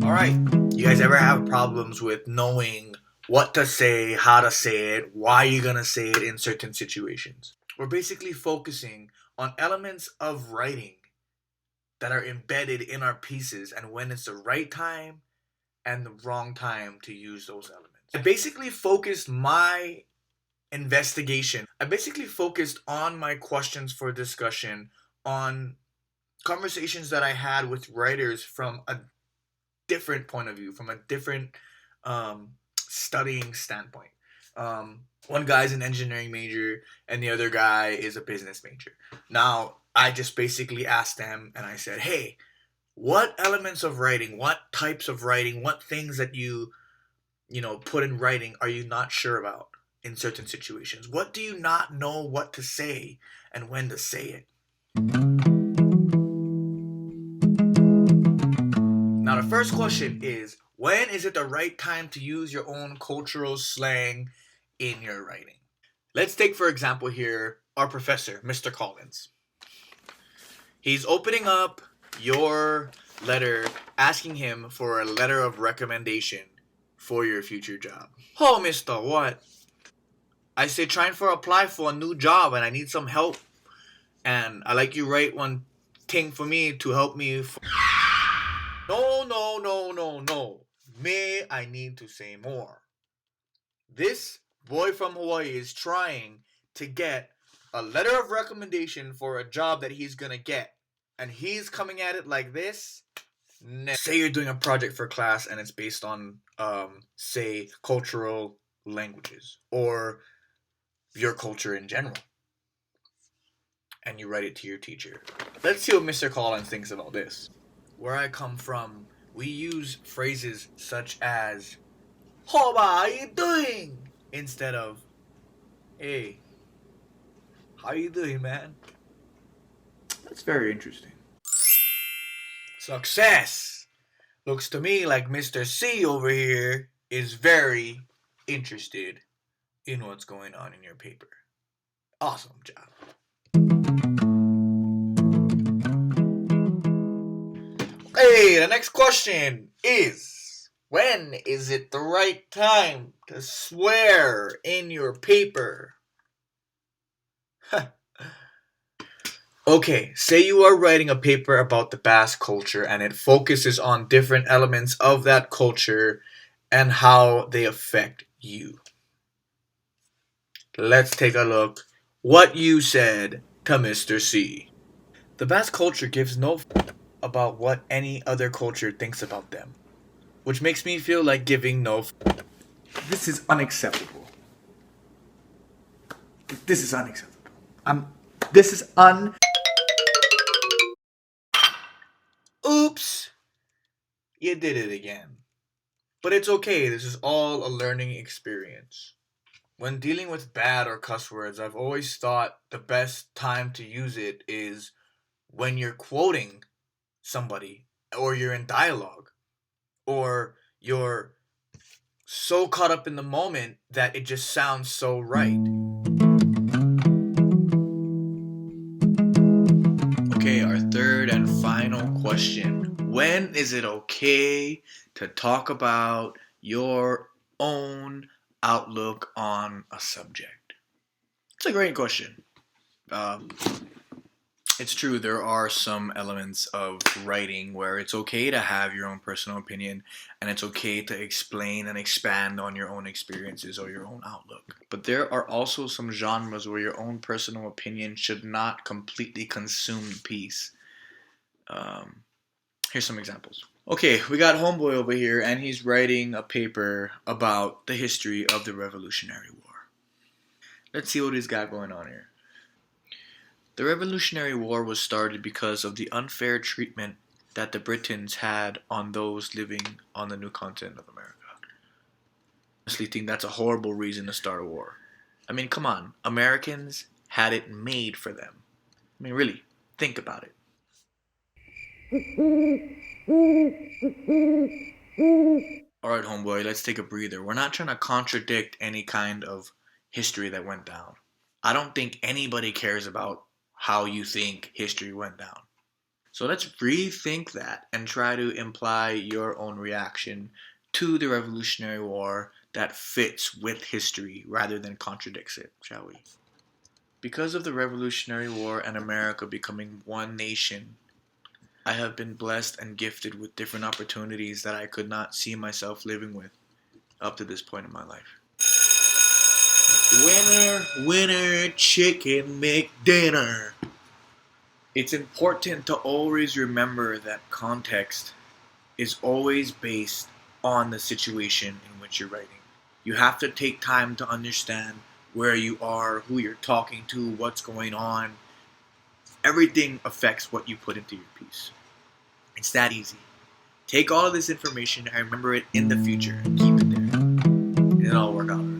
Alright, you guys ever have problems with knowing what to say, how to say it, why you're gonna say it in certain situations? We're basically focusing on elements of writing that are embedded in our pieces and when it's the right time and the wrong time to use those elements. I basically focused my investigation. I basically focused on my questions for discussion on conversations that I had with writers from a different point of view, from a different studying standpoint. One guy's an engineering major, and the other guy is a business major. Now, I just basically asked them, and I said, "Hey, what elements of writing, what types of writing, what things that you put in writing are you not sure about in certain situations? What do you not know what to say and when to say it?" Now, the first question is, when is it the right time to use your own cultural slang in your writing? Let's take, for example, here our professor, Mr. Collins. He's opening up your letter, asking him for a letter of recommendation for your future job. "Oh, Mister, what?" I say, "Trying for apply for a new job and I need some help. And I like you write one thing for me to help me. No, no, no, no, no. May I need to say more. This boy from Hawaii is trying to get a letter of recommendation for a job that he's gonna get. And he's coming at it like this. Say you're doing a project for class and it's based on, say, cultural languages or your culture in general. And you write it to your teacher. Let's see what Mr. Collins thinks about this. Where I come from, we use phrases such as, "Hoba, how you doing?" instead of, "Hey, how you doing, man?" That's very interesting. Success! Looks to me like Mr. C over here is very interested in what's going on in your paper. Awesome job. Hey, the next question is, when is it the right time to swear in your paper? Okay, say you are writing a paper about the Basque culture and it focuses on different elements of that culture and how they affect you. Let's take a look what you said to Mr. C. The Basque culture gives no about what any other culture thinks about them, which makes me feel like giving no. This is unacceptable. This is unacceptable. This is Oops! You did it again. But it's okay, this is all a learning experience. When dealing with bad or cuss words, I've always thought the best time to use it is when you're quoting somebody, or you're in dialogue, or you're so caught up in the moment that it just sounds so right. Okay, our third and final question. When is it okay to talk about your own outlook on a subject? It's a great question. It's true, there are some elements of writing where it's okay to have your own personal opinion and it's okay to explain and expand on your own experiences or your own outlook. But there are also some genres where your own personal opinion should not completely consume the piece. Here's some examples. Okay, we got Homeboy over here, and he's writing a paper about the history of the Revolutionary War. Let's see what he's got going on here. The Revolutionary War was started because of the unfair treatment that the Britons had on those living on the new continent of America. I honestly think that's a horrible reason to start a war. I mean, come on, Americans had it made for them. I mean, really, think about it. Alright, homeboy, let's take a breather. We're not trying to contradict any kind of history that went down. I don't think anybody cares about how you think history went down. So let's rethink that and try to imply your own reaction to the Revolutionary War that fits with history rather than contradicts it, shall we? Because of the Revolutionary War and America becoming one nation, I have been blessed and gifted with different opportunities that I could not see myself living with up to this point in my life. Winner, winner, chicken McDinner. It's important to always remember that context is always based on the situation in which you're writing. You have to take time to understand where you are, who you're talking to, what's going on. Everything affects what you put into your piece. It's that easy. Take all of this information and remember it in the future and keep it there. It'll all work out.